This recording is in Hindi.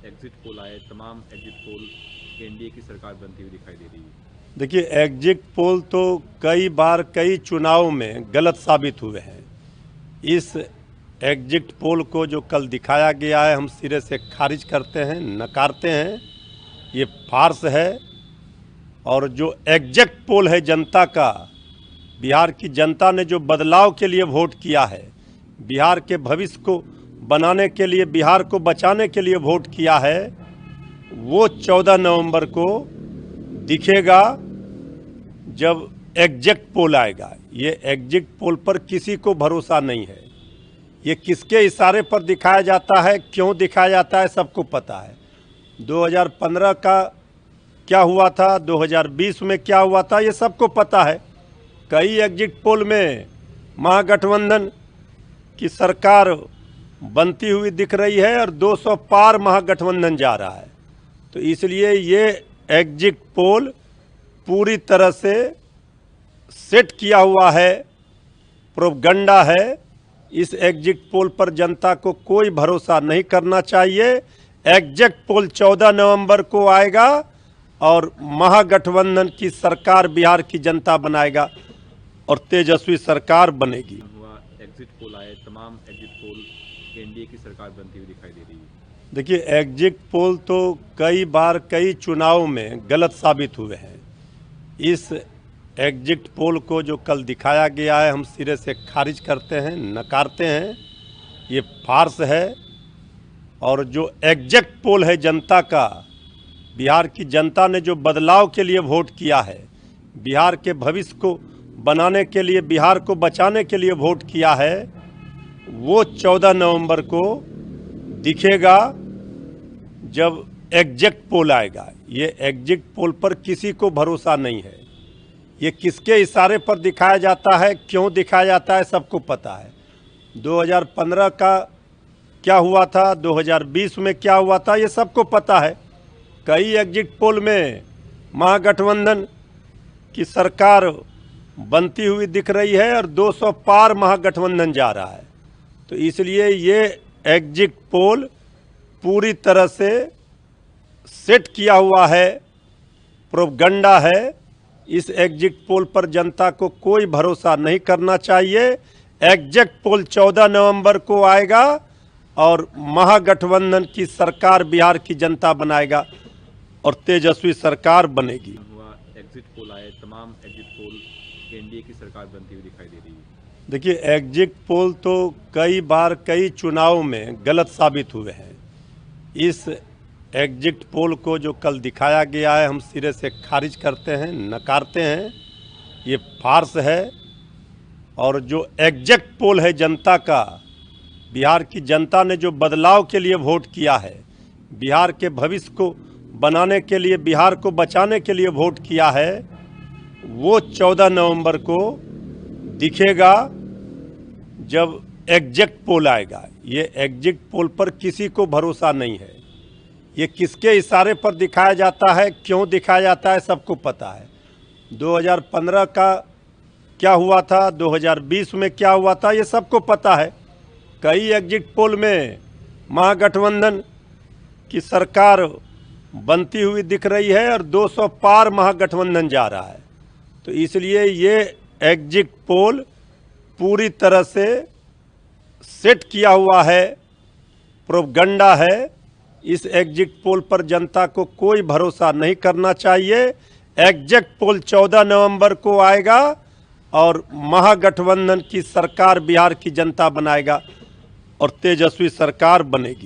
एग्जिट पोल आए, तमाम एग्जिट पोल एनडीए की सरकार बनती हुई दिखाई दे रही है। देखिए, एग्जिट पोल तो कई बार कई चुनाव में गलत साबित हुए हैं। इस एग्जिट पोल को जो कल दिखाया गया है, हम सिरे से खारिज करते हैं, नकारते हैं। ये फार्स है। और जो एग्जिट पोल है जनता का, बिहार की जनता ने जो बदलाव के लिए वोट किया है, बिहार के भविष्य को बनाने के लिए, बिहार को बचाने के लिए वोट किया है, वो 14 नवंबर को दिखेगा जब एग्जिट पोल आएगा। ये एग्जिट पोल पर किसी को भरोसा नहीं है। ये किसके इशारे पर दिखाया जाता है, क्यों दिखाया जाता है, सबको पता है। 2015 का क्या हुआ था, 2020 में क्या हुआ था, ये सबको पता है। कई एग्जिट पोल में महागठबंधन की सरकार बनती हुई दिख रही है और 200 पार महागठबंधन जा रहा है। तो इसलिए ये एग्जिट पोल पूरी तरह से सेट किया हुआ है, प्रोपगंडा है। इस एग्जिट पोल पर जनता को कोई भरोसा नहीं करना चाहिए। एग्जिट पोल 14 नवंबर को आएगा और महागठबंधन की सरकार बिहार की जनता बनाएगा और तेजस्वी सरकार बनेगी। हुआ एग्जिट पोल आए, तमाम एग्जिट पोल एनडीए की सरकार बनती हुई दिखाई दे रही है। देखिए, एग्जिट पोल तो कई बार कई चुनाव में गलत साबित हुए हैं। इस एग्जिट पोल को जो कल दिखाया गया है, हम सिरे से खारिज करते हैं, नकारते हैं। ये फार्स है। और जो एग्जिट पोल है जनता का, बिहार की जनता ने जो बदलाव के लिए वोट किया है, बिहार के भविष्य को बनाने के लिए, बिहार को बचाने के लिए वोट किया है, वो 14 नवंबर को दिखेगा जब एग्जिट पोल आएगा। ये एग्जिट पोल पर किसी को भरोसा नहीं है। ये किसके इशारे पर दिखाया जाता है, क्यों दिखाया जाता है, सबको पता है। 2015 का क्या हुआ था, 2020 में क्या हुआ था, ये सबको पता है। कई एग्जिट पोल में महागठबंधन की सरकार बनती हुई दिख रही है और 200 पार महागठबंधन जा रहा है। तो इसलिए ये एग्जिट पोल पूरी तरह से सेट किया हुआ है, प्रोपगंडा है। इस एग्जिट पोल पर जनता को कोई भरोसा नहीं करना चाहिए। एग्जिट पोल 14 नवंबर को आएगा और महागठबंधन की सरकार बिहार की जनता बनाएगा और तेजस्वी सरकार बनेगी। हुआ एग्जिट पोल आए, तमाम एग्जिट पोल एनडीए की सरकार बनती हुई दिखाई दे रही है। देखिए, एग्जिट पोल तो कई बार कई चुनाव में गलत साबित हुए हैं। इस एग्जिट पोल को जो कल दिखाया गया है, हम सिरे से खारिज करते हैं, नकारते हैं। ये फार्स है। और जो एग्जिट पोल है जनता का, बिहार की जनता ने जो बदलाव के लिए वोट किया है, बिहार के भविष्य को बनाने के लिए, बिहार को बचाने के लिए वोट किया है, वो 14 नवंबर को दिखेगा जब एग्जिट पोल आएगा। ये एग्जिट पोल पर किसी को भरोसा नहीं है। ये किसके इशारे पर दिखाया जाता है, क्यों दिखाया जाता है, सबको पता है। 2015 का क्या हुआ था, 2020 में क्या हुआ था, ये सबको पता है। कई एग्जिट पोल में महागठबंधन की सरकार बनती हुई दिख रही है और 200 पार महागठबंधन जा रहा है। तो इसलिए ये एग्जिट पोल पूरी तरह से सेट किया हुआ है, प्रोपगंडा है। इस एग्जिट पोल पर जनता को कोई भरोसा नहीं करना चाहिए। एग्जिट पोल 14 नवंबर को आएगा और महागठबंधन की सरकार बिहार की जनता बनाएगा और तेजस्वी सरकार बनेगी।